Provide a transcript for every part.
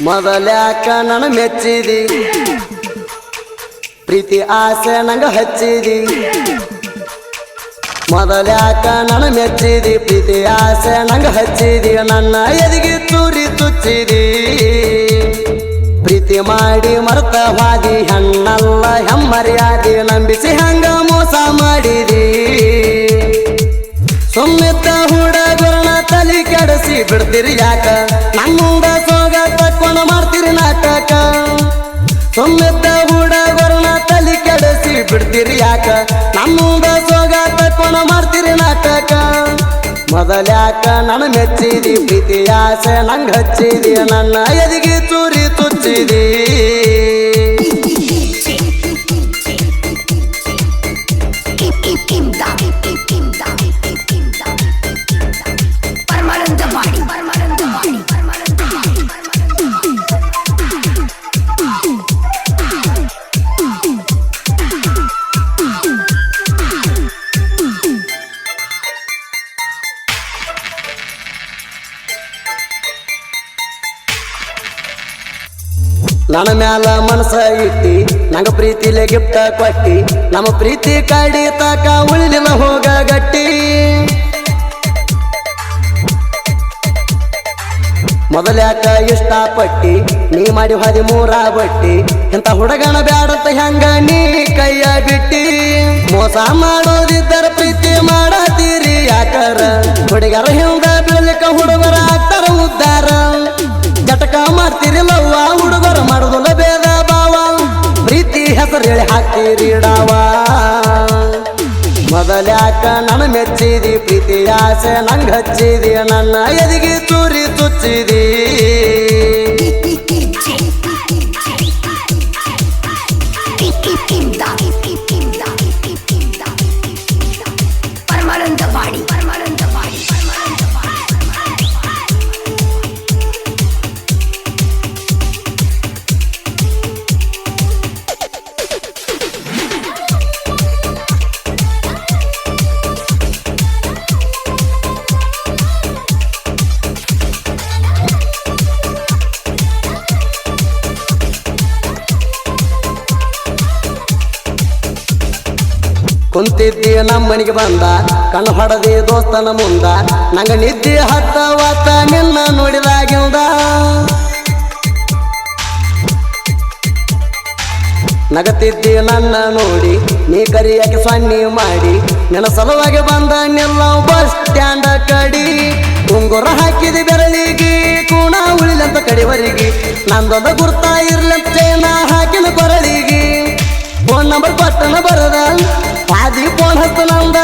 ಮೊದಲ್ಯಾಕ ನನ್ನ ಮೆಚ್ಚಿದಿ ಪ್ರೀತಿ ಆಸೆ ನಂಗ ಹಚ್ಚಿದಿ ಮೊದಲ್ಯಾಕ ನನ್ನ ಮೆಚ್ಚಿದಿ ಪ್ರೀತಿ ಆಸೆ ನಂಗ ಹಚ್ಚಿದಿ ನನ್ನ ಎದಿಗೆ ಚೂರಿ ತುಚ್ಚಿದಿ ಪ್ರೀತಿ ಮಾಡಿ ಮರ್ತ ಹಾದಿ ಹೆಣ್ಣಲ್ಲ ಹೆಮ್ಮರ್ಯಾದಿ ನಂಬಿಸಿ ಹಂಗ ಮೋಸ ಮಾಡಿದಿ ಸುಮ್ಮಿದ್ದ ಹುಡುಗರನ್ನ ತಲೆ ಕೆಡಿಸಿ ಬಿಡ್ತೀರಿ ಯಾಕ ನಮ್ಮುಂದ ಸೋಗ ತಕ್ಕೊಂಡು ಮಾಡ್ತೀರಿ ನಾಟಕ ಸುಮ್ಮಿದ್ದ ಹುಡುಗರನ್ನ ತಲೆ ಕೆಡಿಸಿ ಬಿಡ್ತೀರಿ ಯಾಕ ನಮ್ಮುಂದ ಸೋಗ ತಕ್ಕೊಂಡು ಮಾಡ್ತೀರಿ ನಾಟಕ ಮೊದಲ್ಯಾಕ ನನ್ನ ಮೆಚ್ಚಿದಿ ಪ್ರೀತಿ ಆಸೆ ನಂಗ ಹಚ್ಚಿದಿ ನನ್ನ ಎದಿಗೆ ಚೂರಿ ತುಚ್ಚಿದಿ ನನ್ನ ಮ್ಯಾಲ ಮನಸ ಇಟ್ಟಿ ನಂಗ ಪ್ರೀತಿಲೆ ಗಿಫ್ಟ ಕೊಟ್ಟಿ ನಮ್ಮ ಪ್ರೀತಿ ಕಾಡಿ ತಾಕ ಉಳಿಲಿಲ್ಲ ಹೋಗ ಗಟ್ಟಿ ಮೊದಲ್ಯಾಕ ಇಷ್ಟಪಟ್ಟಿ ನೀ ಮಾಡಿ 13 ಬಟ್ಟಿ ಇಂಥ ಹುಡುಗನ ಬ್ಯಾಡಂತ ಹೆಂಗ ನೀ ಕೈಯ ಬಿಟ್ಟಿ ಮೋಸ ಮಾಡೋದಿದ್ದರ ಪ್ರೀತಿ ಮಾಡತೀರಿ ಯಾಕರ ಹುಡುಗರ ಹಿಂದ ಬೀಳಲಿಕ್ಕ ಹುಡುಗರ ಆಗ್ತಾರ ಉದ್ದಾರ ಜಟಕ ಮಾಡ್ತಿರಿಲ್ಲವ್ವ ಹುಡುಗರು ಮಾಡುದಿಲ್ಲ ಬೇದ ಬಾವ ಪ್ರೀತಿ ಹೆಸರು ಹೇಳಿ ಹಾಕ್ತೀರಿ ಡಾವ ಮೊದಲ್ಯಾಕ ನನ್ನ ಮೆಚ್ಚಿದಿ ಪ್ರೀತಿ ಆಸೆ ನಂಗ ಹಚ್ಚಿದಿ ನನ್ನ ಎದಿಗೆ ಚೂರಿ ತುಚ್ಚಿದಿ ಕುಂತಿದ್ದಿ ನಮ್ಮ ಮನೆಗೆ ಬಂದ ಕಣ್ಣು ಹೊಡೆದಿ ದೋಸ್ತನ ಮುಂದ ನಂಗ ನಿದ್ದೆ ಹತ್ತವತ್ತ ನಿನ್ನ ನೋಡಿದಾಗಿಂದ ನಗತಿದ್ದಿ ನನ್ನ ನೋಡಿ ನೀ ಕರಿಯಾಕೆ ಸೊನ್ನಿ ಮಾಡಿ ನಿನ್ನ ಸಲುವಾಗಿ ಬಂದ ನಿಲ್ಲ ಬಸ್ ಸ್ಟ್ಯಾಂಡ್ ಕಡಿ ಉಂಗುರ ಹಾಕಿದಿ ಬೆರಳಿಗೆ ಕೂಣ ಉಳಿಲಂತ ಕಡಿವರಿಗೆ ನಂದೊಂದ ಗುರ್ತ ಇರ್ಲಂತ ಚೈನ ಹಾಕಿನ ಕೊರಳಿಗೆ ಫೋನ್ ನಂಬರ್ ಕೊಟ್ಟನ ಬರದ ಪಾದಿ ಫೋನ್ ಹತ್ತ ನಂದ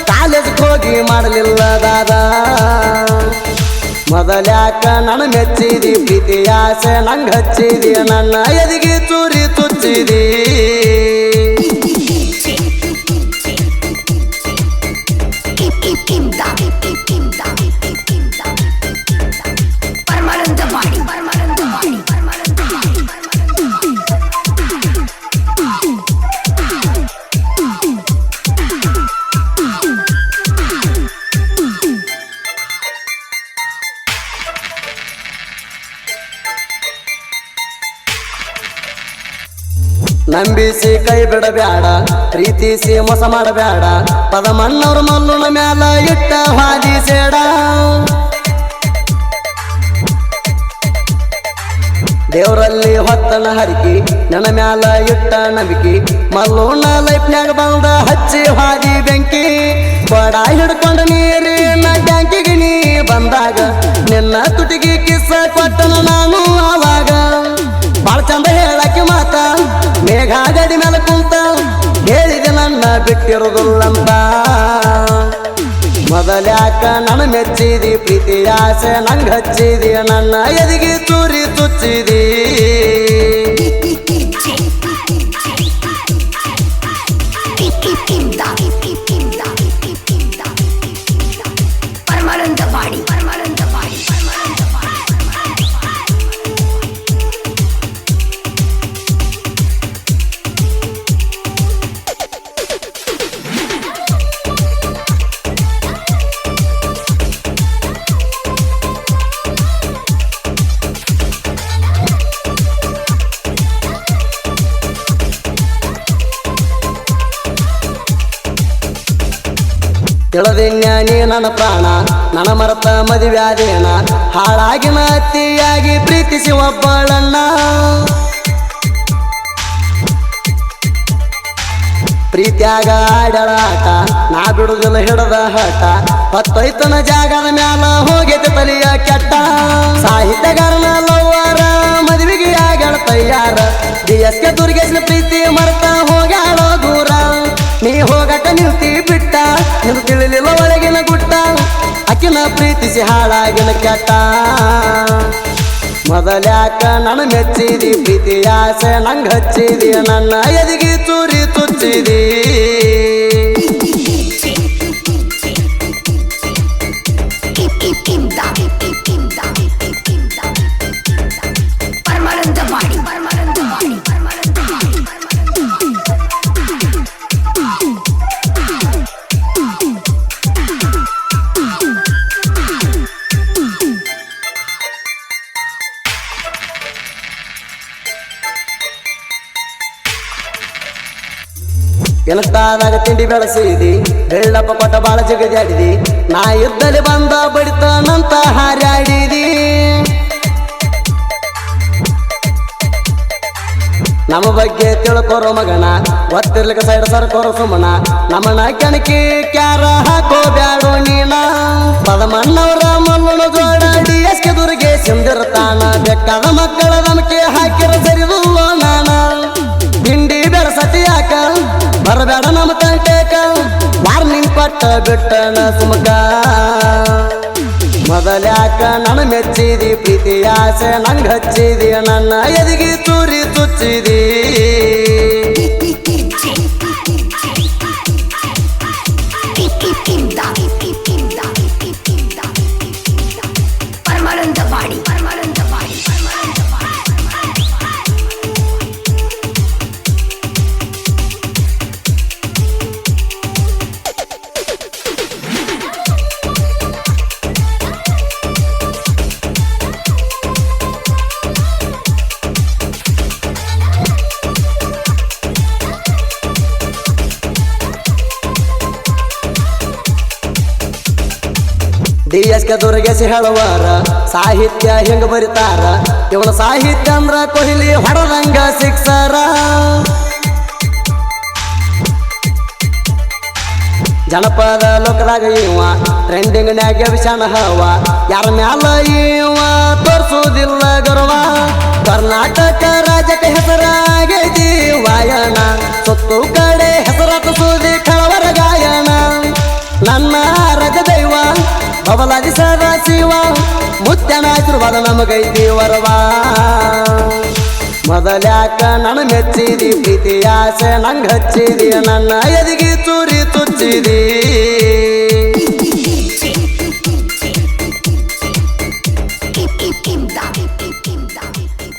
ಕಾಲೇಜ್ಗೆ ಹೋಗಿ ಮಾಡಲಿಲ್ಲ ದಾದ ಮೊದಲ್ಯಾಕ ನನ್ನ ಮೆಚ್ಚಿದಿ ಪ್ರೀತಿ ಆಸೆ ನಂಗ ಹಚ್ಚಿದಿ ನನ್ನ ಎದಿಗೆ ಚೂರಿ ತುಚ್ಚಿದಿ ನಂಬಿಸಿ ಕೈ ಬಿಡಬ್ಯಾಡ ಪ್ರೀತಿಸಿ ಮೋಸ ಮಾಡಬ್ಯಾಡ ಪದ ಮಣ್ಣವ್ರ ಮಲ್ಲುನ ಮ್ಯಾಲ ಇಟ್ಟ ಹಾದಿ ಸೇಡ ದೇವರಲ್ಲಿ ಹೊತ್ತನ ಹರಿಕಿ ನನ್ನ ಮ್ಯಾಲ ಇಟ್ಟ ನಂಬಿಕೆ ಮಲ್ಲುನ ಲೈಫ್ನ್ಯಾಗ ಬಂದ ಹಚ್ಚಿ ಹಾದಿ ಬೆಂಕಿ ಬಡ ಹಿಡ್ಕೊಂಡ ನೀರಿನ ಟ್ಯಾಂಕಿಗೆ ನೀ ಬಂದಾಗ ನಿನ್ನ ತುಟಿಗೆ ಕಿಸ್ಸ ಕೊಟ್ಟನ ನಾನು ಆವಾಗ ಬಾಳ ಚಂದ ಹೇಳಕ್ಕೆ ಮಾತ ಮೇಘ ಗಡಿ ಮೇಲೆ ಕುಂತ ಹೇಳಿದೆ ನನ್ನ ಬಿಟ್ಟಿರುವುದಿಲ್ಲಂತ ಮೊದಲ್ಯಾಕ ನನ್ನ ಮೆಚ್ಚಿದಿ ಪ್ರೀತಿ ಆಸೆ ನಂಗ ಹಚ್ಚಿದಿ ನನ್ನ ಎದಿಗೆ ಚೂರಿ ತುಚ್ಚಿದಿ ತಿಳಿದಿನ್ಯ ನೀ ನನ್ನ ಪ್ರಾಣ ನನ್ನ ಮರತ ಮದುವ್ಯಾದೇನ ಹಾಳಾಗಿನ ಅತ್ತಿಯಾಗಿ ಪ್ರೀತಿಸಿ ಒಬ್ಬಳಣ್ಣ ಪ್ರೀತ್ಯಾಗ ಆಡಳ ಆಟ ನಾ ಬಿಡುದಿಲ್ಲ ಹಿಡದ ಹಠ ಹೊತ್ತೈತನ ಜಾಗದ ಮ್ಯಾಲ ಹೋಗೈತೆ ತಲಿಯ ಕೆಟ್ಟ ಸಾಹಿತ್ಯಗಾರನ ಲವ್ವಾರ ಮದುವೆಗೆ ಆಗ್ಯಾಳ ತಯ್ಯಾರ ಡಿಎಸ್ಕೆ ದುರ್ಗೇಶನ ಪ್ರೀತಿ ಮರ್ತ ಹೋಗ್ಯಾಳೋ ದೂರ ನೀ ಹೋಗಕ ನಿಲ್ತಿ ಬಿಟ್ಟ ನಿನ್ ತಿಳಿಲಿಲ್ಲ ಒಳಗಿನ ಗುಟ್ಟ ಅಕ್ಕಿನ ಪ್ರೀತಿಸಿ ಹಾಳಾಗಿನ ಕೆಟ್ಟ ಮೊದಲ್ಯಾಕ ನನ್ನ ಮೆಚ್ಚಿದಿ ಪ್ರೀತಿ ಆಸೆ ನಂಗ ಹಚ್ಚಿದಿ ನನ್ನ ಎದಿಗಿ ಚೂರಿ ತುಚ್ಚಿದಿ ಕೆಲಸದಾಗ ತಿಂಡಿ ಬೆಳೆಸಿದಿ ಬೆಳ್ಳಪ್ಪ ಕೊಟ್ಟ ಬಾಳ ಜಗದಾಡಿದಿ ನಾ ಇದ್ದಲ್ಲಿ ಬಂದ ಬಡಿತಾನಂತ ಹಾರಾಡಿದಿ ನಮ್ಮ ಬಗ್ಗೆ ತಿಳ್ಕೊರೋ ಮಗನ ಗೊತ್ತಿರ್ಲಿಕ್ಕೆ ಸೈಡ್ ಸರ್ಕೋರೋ ಸುಮನ ನಮ್ಮನ ಕೆಣಕಿ ಕ್ಯಾರ ಹಾಕೋ ಬ್ಯಾಡೋ ನೀನ ಪದಮಣ್ಣವರ ಮಲ್ಲುಣ ಜೋಡ ಡಿಎಸ್ಕೆ ದುರ್ಗೆ ಸಿಂದಿರ್ತಾನ ಬೆಕ್ಕದ ಮಕ್ಕಳ ನಮಕೆ ಹಾಕಿರ ಸರಿದುಲ್ಲೋ ನಾನ ತಿಂಡಿ ಬೆಳಸತಿ ಯಾಕ ಬರಬೇಡ ನಮ್ಮ ತಂಟೇಕ ವಾರ್ನಿಂಗ್ ಪಟ್ಟ ಬಿಟ್ಟನ ಸುಮಕ ಮೊದಲ್ಯಾಕ ನನ್ನ ಮೆಚ್ಚಿದಿ ಪ್ರೀತಿ ಆಸೆ ನಂಗ ಹಚ್ಚಿದಿ ನನ್ನ ಎದಿಗಿ ಚೂರಿ ತುಚ್ಚಿದಿ ಡಿಎಸ್ಕೆ ದುರ್ಗೇಶಿ ಹೇಳುವಾರ ಸಾಹಿತ್ಯ ಹೆಂಗ ಬರಿತಾರ ಇವನ ಸಾಹಿತ್ಯ ಅಂದ್ರ ಕೊಹ್ಲಿ ಹೊಡೆದಂಗ ಸಿಕ್ಸರ ಜನಪದ ಲೋಕದಾಗ ಇವ ಟ್ರೆಂಡಿಂಗ್ ನ್ಯಾಗ ವಿಷಾಣ ಹವ ಯಾರ ಮ್ಯಾಲ ಇವ ತೋರ್ಸುದಿಲ್ಲ ಗರ್ವ ಕರ್ನಾಟಕ ರಾಜ್ಯಕ್ಕೆ ಹೆಸರಾಗೈತಿ ವಾಯನ ಸುತ್ತು ಕಡೆ ಹೆಸರಾತ ಸುದಿ ಕಳವರ ಗಾಯನ ನನ್ನ ರಜ ದೈವ ಬಬಲಾದಿ ಸದಾ ಶಿವ ಮುತ್ಯನ ಆಶೀರ್ವಾದ ನಮಗೈತಿ ವರವ ಮೊದಲ್ಯಾಕ ನನ್ನ ಮೆಚ್ಚಿದಿ ಪ್ರೀತಿ ಆಸೆ ನಂಗ ಹಚ್ಚಿದಿ ನನ್ನ ಎದಿಗಿ ಚೂರಿ ತುಚ್ಚಿದಿ